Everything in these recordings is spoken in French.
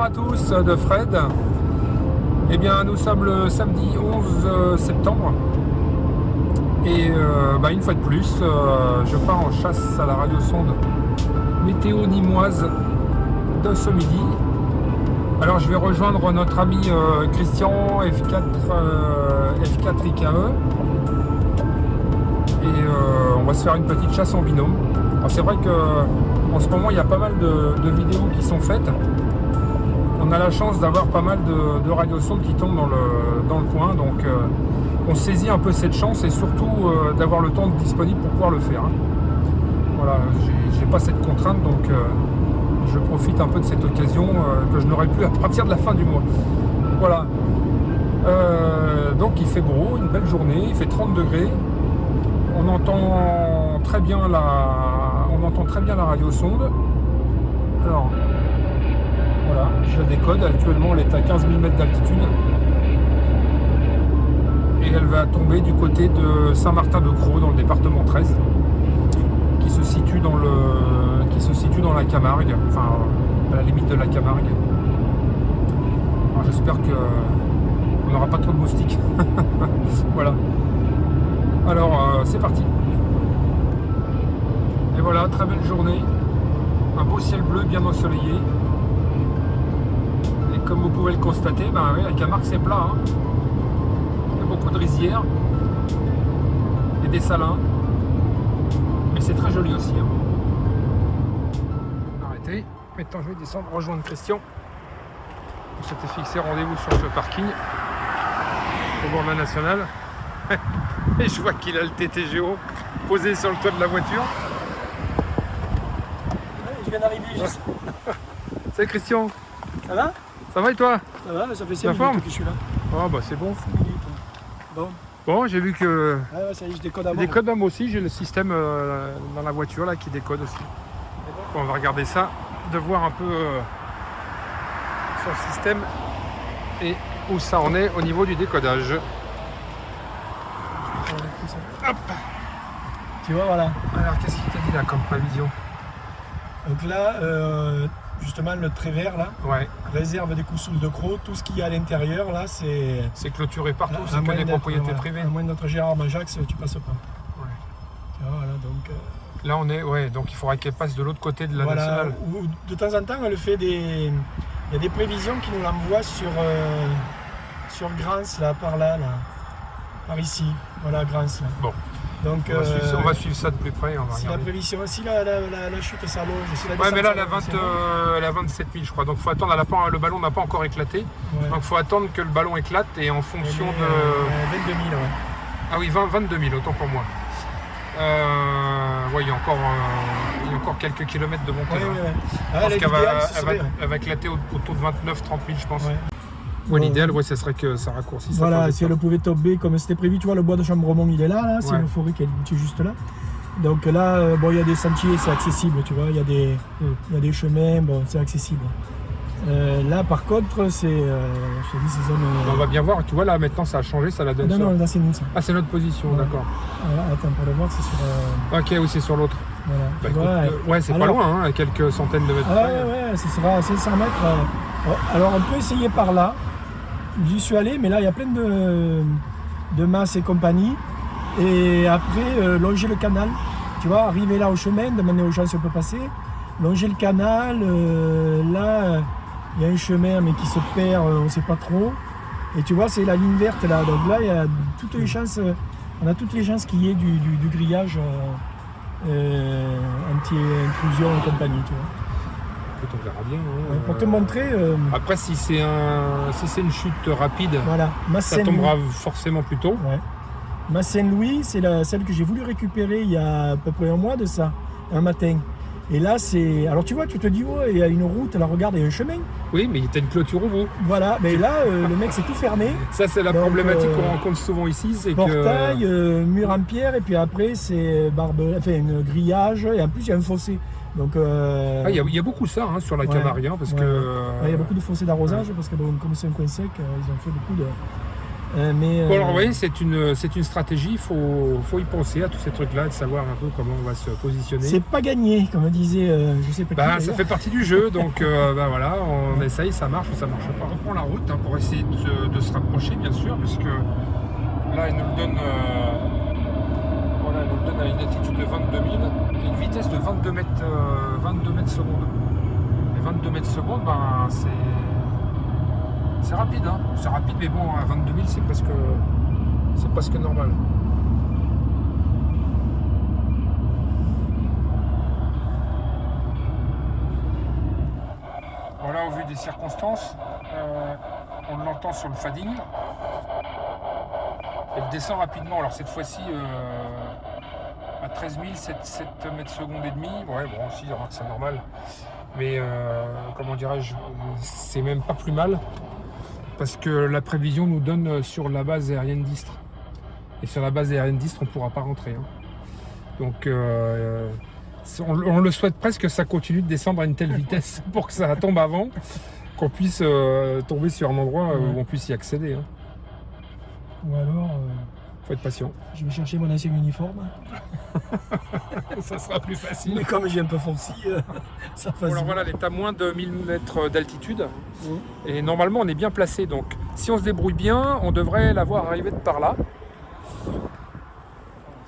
à tous de Fred. Eh bien, nous sommes le samedi 11 septembre. Et une fois de plus, je pars en chasse à la radiosonde météo nîmoise de ce midi. Alors, je vais rejoindre notre ami Christian F4 IKE. Et on va se faire une petite chasse en binôme. Alors, c'est vrai qu'en ce moment, il y a pas mal de vidéos qui sont faites. On a la chance d'avoir pas mal de radiosondes qui tombent dans le coin, donc on saisit un peu cette chance et surtout d'avoir le temps disponible pour pouvoir le faire. Voilà, j'ai pas cette contrainte, donc je profite un peu de cette occasion que je n'aurai plus à partir de la fin du mois. Voilà. Donc il fait beau, une belle journée, il fait 30 degrés. On entend très bien la radiosonde. Alors. Voilà, je la décode. Actuellement, elle est à 15 000 mètres d'altitude. Et elle va tomber du côté de Saint-Martin-de-Crau, dans le département 13, qui se situe dans la Camargue, enfin, à la limite de la Camargue. Alors, j'espère qu'on n'aura pas trop de moustiques. Voilà. Alors, c'est parti. Et voilà, très belle journée. Un beau ciel bleu bien ensoleillé. Comme vous pouvez le constater, la Camargue c'est plat. Il y a beaucoup de rizières et des salins. Mais c'est très joli aussi. Arrêtez. Maintenant je vais descendre, rejoindre Christian. On s'était fixé rendez-vous sur ce parking au bord de la nationale. Et je vois qu'il a le TTGO posé sur le toit de la voiture. Je viens d'arriver. Salut Christian. Ça va? Ça va et toi? Ça va, ça fait 5 minutes que je suis là. Oh bah c'est bon. 5 minutes. Bon, j'ai vu que... Ouais, ça y est, je décode à Je décode moi aussi, j'ai le système dans la voiture là qui décode aussi. Bon, on va regarder ça, de voir un peu son système et où ça en est au niveau du décodage. Hop. Tu vois, voilà. Alors qu'est-ce qu'il t'a dit là comme prévision? Donc là, justement, le trait vert là, ouais. Réserve des Coussouls de Crau, tout ce qu'il y a à l'intérieur là, c'est clôturé partout, c'est que des propriétés privées. À moins de notre Gérard Majax, tu passes pas. Ouais. Tu vois, voilà, donc... Là on est, ouais, donc il faudra qu'elle passe de l'autre côté de la voilà, nationale. Ou, de temps en temps, elle fait des... Il y a des prévisions qui nous l'envoient sur Grance, là, par par ici, voilà, Grance. Là. Bon. Donc, on va suivre ça de plus près. On va si regarder. la prévision, si la chute s'allonge, si la ouais, mais là, descente elle a 27 000, je crois. Donc, il faut attendre. Le ballon n'a pas encore éclaté. Ouais. Donc, il faut attendre que le ballon éclate et en fonction de. 22 000, ouais. Ah oui, 22 000, autant pour moi. Ouais, il y a encore quelques kilomètres de montée. Ouais. Je pense qu'elle va éclater autour de 29 000, 30 000, je pense. Ouais. Ouais, l'idéal, ça serait que ça raccourcisse. Voilà, si elle pouvait tomber comme c'était prévu, tu vois, le bois de Chambremont, il est là, c'est une forêt qui est juste là. Donc là, il y a des sentiers, c'est accessible, tu vois, il y a des chemins, c'est accessible. Là, par contre, c'est, je te dis, ces zones... On va bien voir, tu vois, là, maintenant, ça a changé, ça la donne ça. Non, là, c'est nous, ça. Ah, c'est notre position, d'accord. Attends, pour le voir, c'est sur... Ok, oui, c'est sur l'autre. Voilà. Ouais, c'est pas loin, à quelques centaines de mètres. Ouais, ce sera à 500 mètres. Alors, on peut essayer par là. J'y suis allé, mais là, il y a plein de masses et compagnie. Et après, longer le canal. Tu vois, arriver là au chemin, demander aux gens si on peut passer. Longer le canal. Là, il y a un chemin, mais qui se perd, on ne sait pas trop. Et tu vois, c'est la ligne verte là. Donc là, il y a toutes les chances. On a toutes les chances qu'il y ait du grillage anti-intrusion et compagnie, tu vois. On verra bien. Pour te montrer. Après, si c'est une chute rapide, voilà. Ça tombera forcément plus tôt. Ouais. Ma Saint-Louis, c'est celle que j'ai voulu récupérer il y a à peu près un mois de ça, un matin. Et là, c'est. Alors tu vois, tu te dis, il y a une route, là, regarde, il y a un chemin. Oui, mais il y a une clôture au bout. Voilà, mais là, le mec, c'est tout fermé. Ça, c'est la problématique qu'on rencontre souvent ici. C'est portail, mur en pierre, et puis après, c'est un grillage, et en plus, il y a un fossé. Donc, il y a beaucoup ça sur la Camargue, parce que... il y a beaucoup de fossés d'arrosage, parce que comme c'est un coin sec, ils ont fait beaucoup Mais Bon, alors, vous voyez, c'est une stratégie, il faut y penser à tous ces trucs-là, de savoir un peu comment on va se positionner. c'est pas gagné, comme disait, je sais pas qui. Bah, ça d'ailleurs. fait partie du jeu, donc bah, voilà, on essaye, ça marche ou ça marche pas. On reprend la route hein, pour essayer de se rapprocher, bien sûr, puisque là, il nous le donne, voilà, il nous le donne à une altitude de 22 000 et une vitesse de 22 mètres secondes. Et 22 mètres secondes, ben, c'est rapide, hein. C'est rapide, mais bon, à 22 000, c'est presque normal. Voilà, au vu des circonstances, on l'entend sur le fading. Elle descend rapidement. Alors cette fois-ci à 13 000, 7 mètres secondes et demi. Ouais, bon, aussi, c'est normal. Mais comment dirais-je, c'est même pas plus mal. Parce que la prévision nous donne sur la base aérienne d'Istres. Et sur la base aérienne d'Istres, on ne pourra pas rentrer. Hein. Donc on le souhaite presque que ça continue de descendre à une telle vitesse pour que ça tombe avant, qu'on puisse tomber sur un endroit où on puisse y accéder. Hein. Ou alors, Faut être patient. je vais chercher mon ancien uniforme. Ça sera plus facile. Mais comme j'ai un peu foncé, ça Bon, passe. alors voilà, elle est à moins de 1000 mètres d'altitude. Et normalement, on est bien placé. Donc, si on se débrouille bien, on devrait la voir arriver de par là.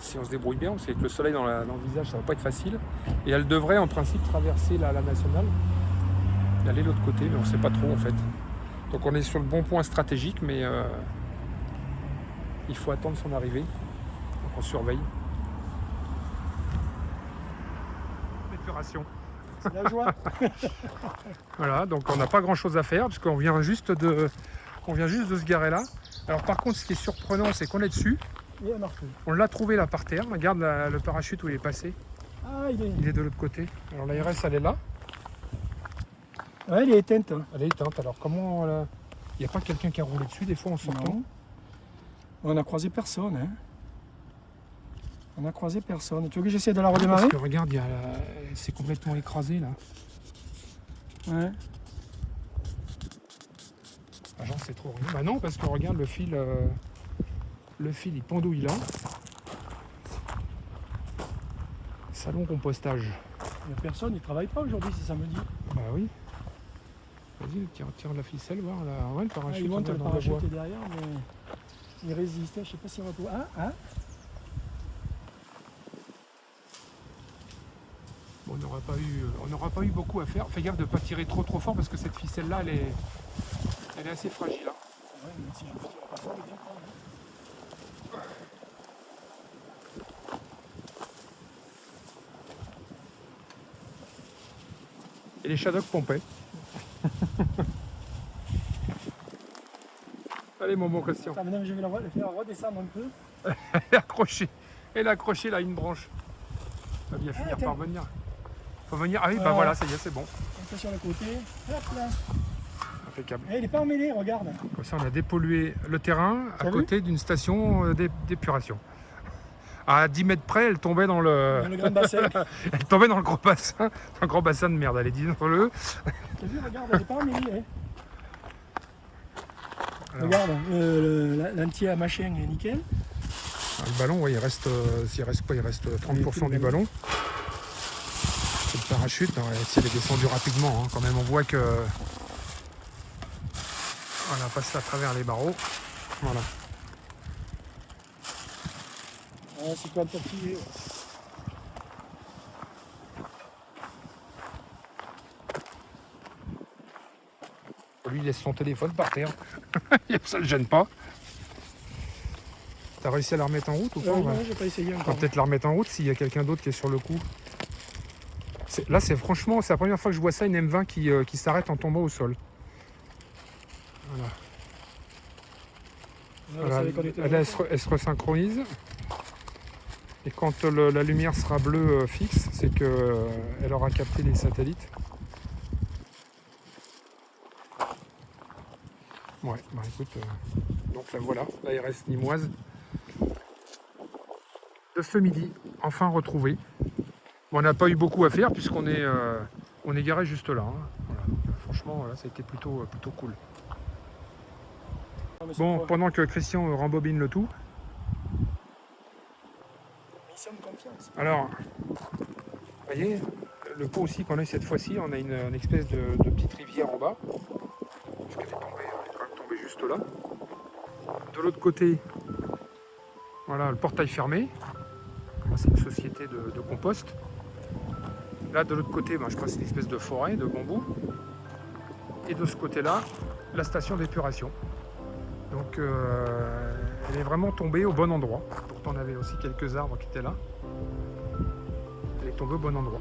Si on se débrouille bien, parce qu'avec le soleil dans le visage, ça va pas être facile. Et elle devrait, en principe, traverser la nationale et aller de l'autre côté, mais on ne sait pas trop, en fait. Donc, on est sur le bon point stratégique, mais il faut attendre son arrivée. Donc, on surveille. Épuration. C'est la joie. Voilà, donc on n'a pas grand chose à faire parce qu'on vient juste de se garer là. Alors par contre, ce qui est surprenant, c'est qu'on est dessus. Il a marqué. On l'a trouvé là par terre. Regarde le parachute où il est passé. Ah, il est. Il est de l'autre côté. Alors la RS, elle est là. Ouais, il est éteinte. Hein. Elle est éteinte. Alors comment il n'y a pas quelqu'un qui a roulé dessus des fois en sortant? Non. On a croisé personne. Hein. On a croisé personne. Tu veux que j'essaie de la redémarrer? Parce que regarde, c'est complètement écrasé là. Ouais. Ah, genre c'est trop rien. Bah non, parce que regarde le fil il pendouille là. Salon compostage. Il n'y a personne, il ne travaille pas aujourd'hui, c'est samedi. Bah oui. Vas-y, tire la ficelle, voir là. Ouais, le parachute. Il monte on le va parachute voir. est derrière, mais il résiste. Je ne sais pas s'il retrouve. Ah. Bon, on n'aura pas eu beaucoup à faire. Fais gaffe de ne pas tirer trop fort parce que cette ficelle là, elle est assez fragile. Hein. Ouais, mais si je ne tire pas fort, il est bien prendre. Et les Shadocks pompaient. Allez mon bon Christian. Ah, maintenant je vais la faire redescendre un peu. Elle est accrochée là à une branche. Ça va bien finir tiens. par venir. Faut venir. Ah oui, bah voilà, ça y est, c'est bon. Un peu sur le côté. Hop là. Impeccable. Il n'est pas emmêlé, regarde. Comme ça, on a dépollué le terrain à T'as côté d'une station d'épuration. À 10 mètres près, elle tombait dans Dans le grand bassin. Elle tombait dans le gros bassin de merde. Allez, dis-le. T'as vu, regarde, elle n'est pas emmêlée. Hein. Alors. Regarde, l'entier à machin est nickel. Le ballon, ouais, il reste quoi? Il reste 30% du ballon. C'est le parachute, hein, si elle est descendue rapidement, hein, quand même, on voit que voilà, passe à travers les barreaux. Voilà. Ouais, c'est toi le tortillé. Lui, il laisse son téléphone par terre. Ça le gêne pas. T'as réussi à la remettre en route ou pas? Non, j'ai pas essayé On va encore. peut-être la remettre en route s'il y a quelqu'un d'autre qui est sur le coup. Là, franchement, c'est la première fois que je vois ça, une M20 qui s'arrête en tombant au sol. Voilà. Voilà, elle se resynchronise. Et quand la lumière sera bleue fixe, c'est qu'elle aura capté les satellites. Ouais, bah écoute, donc là voilà, la RS nimoise de ce midi, enfin retrouvée. Bon, on n'a pas eu beaucoup à faire puisqu'on est garé juste là. Hein. Voilà. Franchement, voilà, ça a été plutôt cool. mais c'est Bon, quoi? pendant que Christian rembobine le tout, Mission de confiance. alors, vous voyez, le pot aussi qu'on a cette fois-ci, on a une espèce de petite rivière en bas, puisqu'elle est tombée, elle est quand même tombée juste là. De l'autre côté, voilà, le portail fermé. C'est une société de compost. Là, de l'autre côté, je crois que c'est une espèce de forêt de bambou. Et de ce côté-là, la station d'épuration. Donc, elle est vraiment tombée au bon endroit. Pourtant, on avait aussi quelques arbres qui étaient là. Elle est tombée au bon endroit.